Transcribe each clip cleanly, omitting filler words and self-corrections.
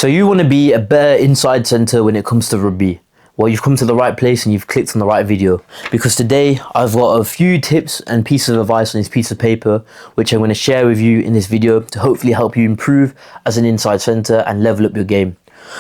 So you want to be a better inside centre when it comes to rugby. Well, you've come to the right place and you've clicked on the right video, because today I've got a few tips and pieces of advice on this piece of paper which I'm going to share with you in this video to hopefully help you improve as an inside centre and level up your game.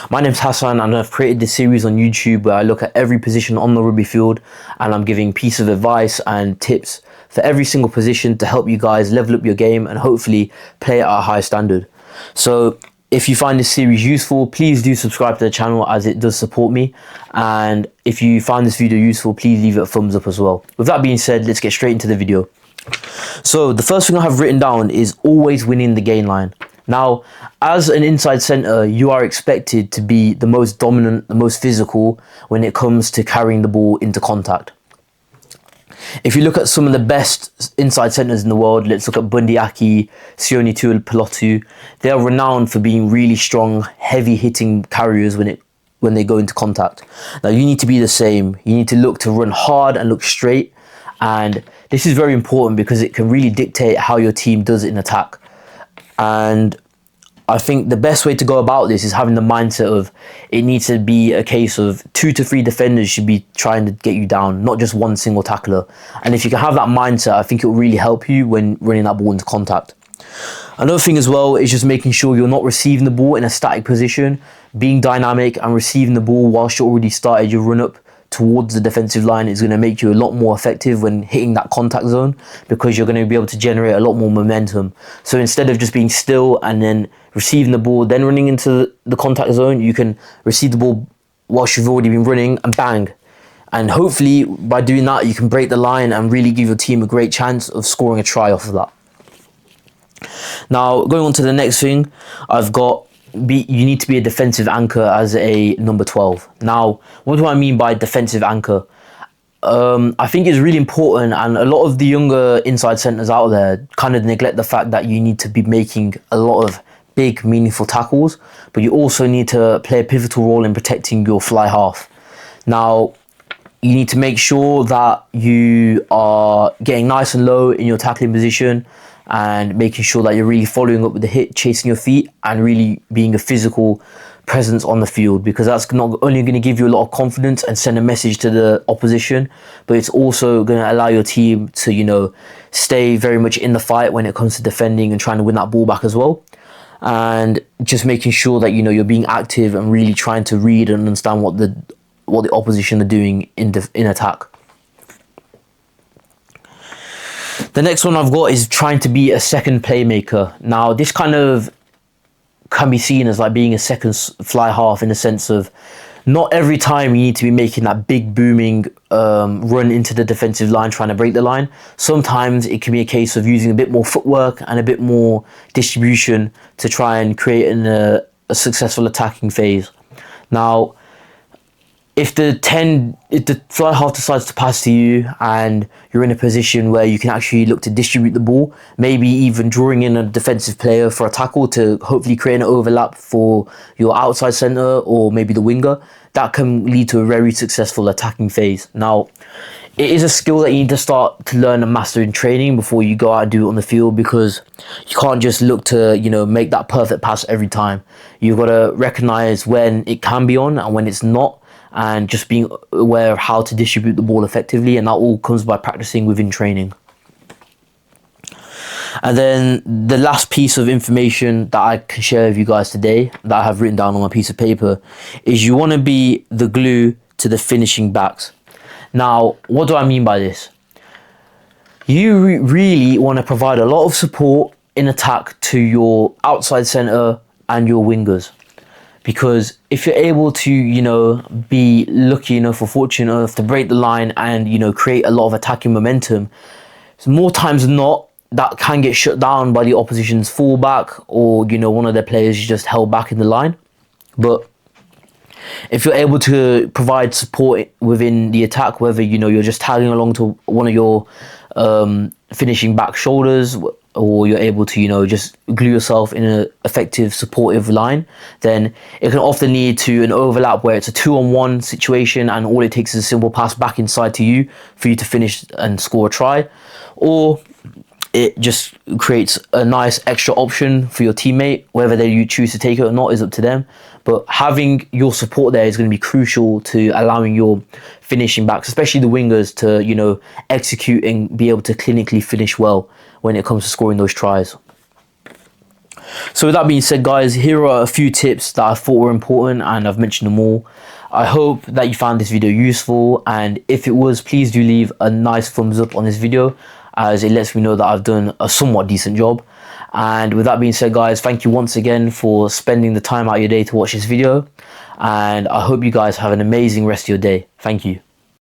My name's Hassan and I've created this series on YouTube where I look at every position on the rugby field and I'm giving pieces of advice and tips for every single position to help you guys level up your game and hopefully play at a high standard. So if you find this series useful, please do subscribe to the channel as it does support me. And if you find this video useful, please leave it a thumbs up as well. With that being said, let's get straight into the video. So the first thing I have written down is always winning the gain line. Now, as an inside centre, you are expected to be the most dominant, the most physical when it comes to carrying the ball into contact. If you look at some of the best inside centres in the world, let's look at Bundy Aki, Sione Tuilapelotu. They are renowned for being really strong, heavy hitting carriers when they go into contact. Now you need to be the same. You need to look to run hard and look straight. And this is very important because it can really dictate how your team does it in attack. And I think the best way to go about this is having the mindset of it needs to be a case of 2 to 3 defenders should be trying to get you down, not just one single tackler. And if you can have that mindset, I think it will really help you when running that ball into contact. Another thing as well is just making sure you're not receiving the ball in a static position, being dynamic and receiving the ball whilst you already started your run up towards the defensive line is going to make you a lot more effective when hitting that contact zone, because you're going to be able to generate a lot more momentum. So instead of just being still and then receiving the ball, then running into the contact zone, you can receive the ball whilst you've already been running and bang. And hopefully by doing that, you can break the line and really give your team a great chance of scoring a try off of that. Now, going on to the next thing, you need to be a defensive anchor as a number 12. Now, what do I mean by defensive anchor? I think it's really important, and a lot of the younger inside centres out there kind of neglect the fact that you need to be making a lot of big, meaningful tackles, but you also need to play a pivotal role in protecting your fly half. Now, you need to make sure that you are getting nice and low in your tackling position and making sure that you're really following up with the hit, chasing your feet, and really being a physical presence on the field, because that's not only going to give you a lot of confidence and send a message to the opposition, but it's also going to allow your team to, stay very much in the fight when it comes to defending and trying to win that ball back as well. And just making sure that, you're being active and really trying to read and understand what the opposition are doing in attack. The next one I've got is trying to be a second playmaker. Now, this kind of can be seen as like being a second fly half, in the sense of not every time you need to be making that big booming run into the defensive line trying to break the line. Sometimes it can be a case of using a bit more footwork and a bit more distribution to try and create a successful attacking phase. Now, if the fly half decides to pass to you and you're in a position where you can actually look to distribute the ball, maybe even drawing in a defensive player for a tackle to hopefully create an overlap for your outside centre or maybe the winger, that can lead to a very successful attacking phase. Now, it is a skill that you need to start to learn and master in training before you go out and do it on the field, because you can't just look to, make that perfect pass every time. You've got to recognise when it can be on and when it's not, and just being aware of how to distribute the ball effectively, and that all comes by practicing within training. And then the last piece of information that I can share with you guys today, that I have written down on my piece of paper, is you want to be the glue to the finishing backs. Now, what do I mean by this? You really want to provide a lot of support in attack to your outside centre and your wingers. Because if you're able to, be lucky enough or fortunate enough to break the line and, create a lot of attacking momentum, more times than not, that can get shut down by the opposition's fullback or, one of their players just held back in the line. But if you're able to provide support within the attack, whether, you're just tagging along to one of your finishing back shoulders, or you're able to, just glue yourself in an effective supportive line, then it can often lead to an overlap where it's a 2-on-1 situation and all it takes is a simple pass back inside to you for you to finish and score a try. Or it just creates a nice extra option for your teammate. Whether you choose to take it or not is up to them. But having your support there is going to be crucial to allowing your finishing backs, especially the wingers, to, you know, execute and be able to clinically finish well when it comes to scoring those tries. So with that being said, guys, here are a few tips that I thought were important, and I've mentioned them all. I hope that you found this video useful, and if it was, please do leave a nice thumbs up on this video, as it lets me know that I've done a somewhat decent job. And with that being said, guys, thank you once again for spending the time out of your day to watch this video, and I hope you guys have an amazing rest of your day. Thank you.